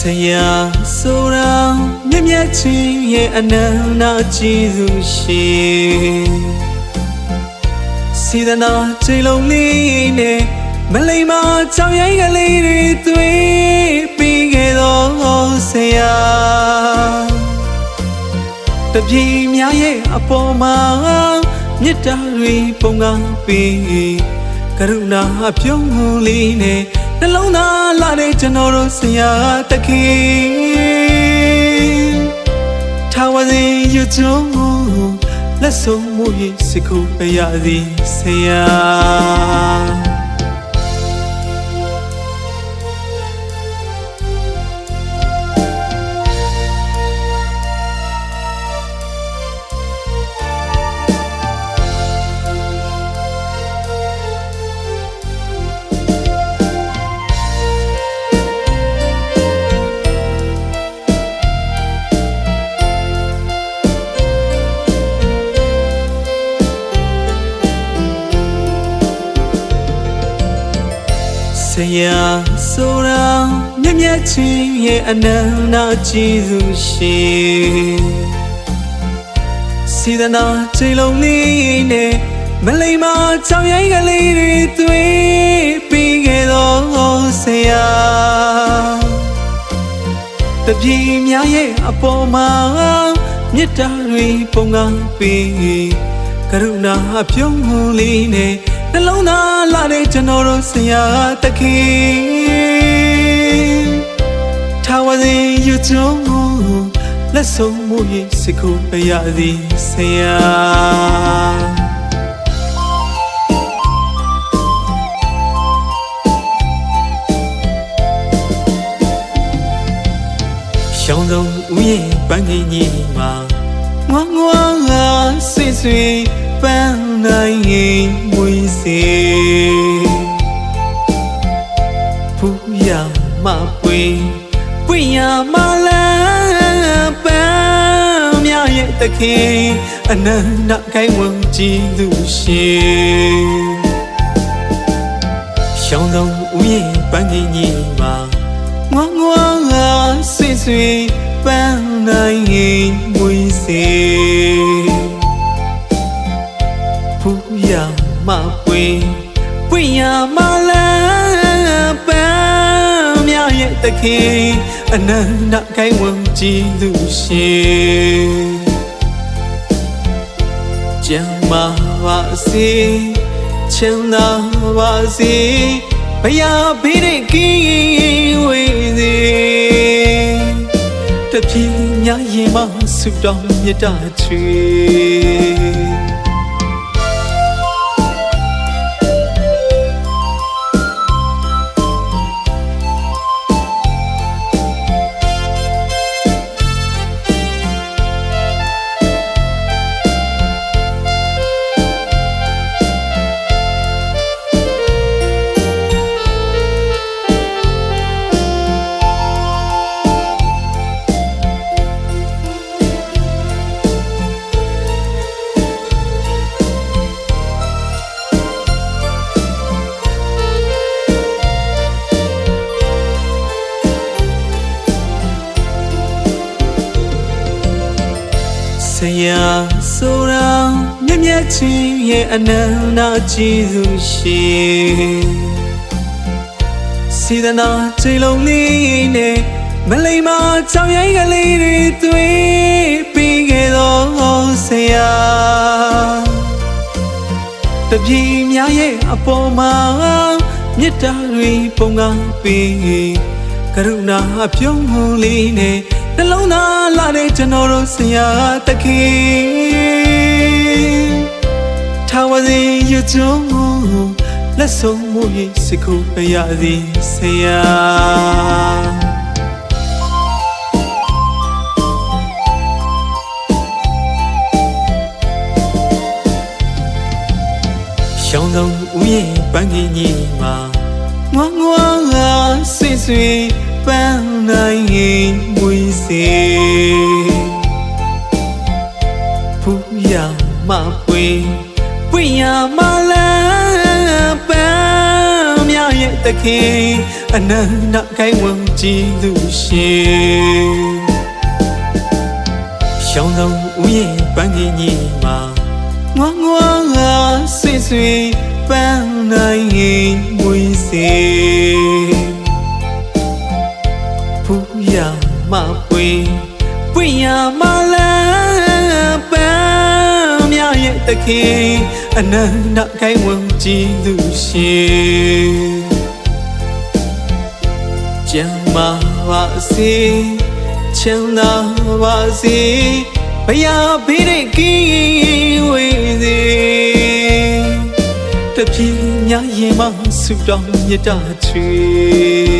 ရာဆိုတာမြတ်မြတ်ချင်းရဲ့အနန္တကျေးဇူးရှင်စေတနာချိန်လုံးလေးနဲ့မလိမ္မာကြောင်ရိုင်းကလေးတွေသွေးပြီးခဲ့တော့ဆရာတပြေများရဲ့အပေါ်မှာမေတ္တာတွေပုံကားပြီးကရုဏာပြုံးမှုလေးနဲ့နှလုံးသားလာတဲ့ကျွန်တော်တို့ဆရာတခင်ထာဝရယူကျုံလက်ဆုံးမှုရဲ့စကူပရသည်ဆရာဆရာဆိုတာမြတ်မြတ်ချင်းရဲ့အနန္တကျေးဇူးရှင်စေတနာချိန်လုံးလေးနဲ့မလိမ္မာကြောင်ရိုင်းကလေးတွေသွေးပြီးခဲ့တော့ဆရာတပြေများရဲ့အပေါ်မှာမေတ္တာတွေပုံကားပြီးကရုဏာပြုံးမှုလေးနဲ့နှလုံးသားလာတဲ့ကျွန်တော်တို့ဆရာတခင်ထာဝရယူကျုံလက်ဆုံးမှုရဲ့စကူပရသည်ဆရာရှောင်းဆုံးဥယျာဉ်ပန်းကြီးကြီးမှာငွားငွားငါဆွေဆွေပန်းနိုင်ရင်မွေးစေဖူးရမပွေပွင့်ရမလန်းပန်းမြရဲ့တခင်အနန္တခိုင်ဝံကြည်သူရှင်ရှောင်းဆုံးဥယျာဉ်ပန်းကြီးကြီးမှာငွားငွားငါဆွေဆွေပန်းနိုင်ရင်မွေးစေဖူးရမပွေပွင့်ရမလန်းပန်းမြရဲ့တခင်အနန္တခိုင်ဝံကြည်သူရှင်ကျမ်းမာပါစေချမ်းသာပါစေဘုရားဘေးတဲ့ကင်းဝေးစေတပြေများရင်မဆုတောင်းမြတ်တာချွေဆရာဆိုတာမြတ်မြတ်ချင်းရဲ့အနန္တကျေးဇူးရှင်စေတနာချိန်လုံးလေးနဲ့မလိမ္မာကြောင်ရိုင်းကလေးတွေသွေးပြီးခဲ့တော့ဆရာတပြေများရဲ့အပေါ်မှာမေတ္တာတွေပုံကားပြီးကရုဏာပြုံးမှုလေးနဲ့နှလုံးသားလာတဲ့ကျွန်တော်တို့ဆရာတခင်ထာဝရယူကျုံလက်ဆုံးမှုရဲ့စကူပရသည်ဆရာရှောင်းဆုံးဥယျာဉ်ပန်းကြီးကြီးမှာငွားငွားငါဆွေဆွေပန်းနိုင်ရင်မွေးစေဖူးရမပွေပွင့်ရမလန်းပန်းမြရဲ့တခင် အနန္တကိုင်းဝန်းကြည်သူရှင်ရှောင်းဆုံးဦးရဲ့ပန်းကြီးကြီးမှာငွားငွားဆွေဆွေပန်းနိုင်ရင်မွေးစေဖူးရမပွေပွင့်ရမလည်းပန်းမြရဲ့တခင်အနန္တကိုင်းဝန်းကြည်သူရှင်ကျမ်းမာပါစေချမ်းသာပါစေဘုရားဘေးတဲ့ကင်းဝေးစေတပြေများရင်မဆုတောင်းမြတ်တာချွေ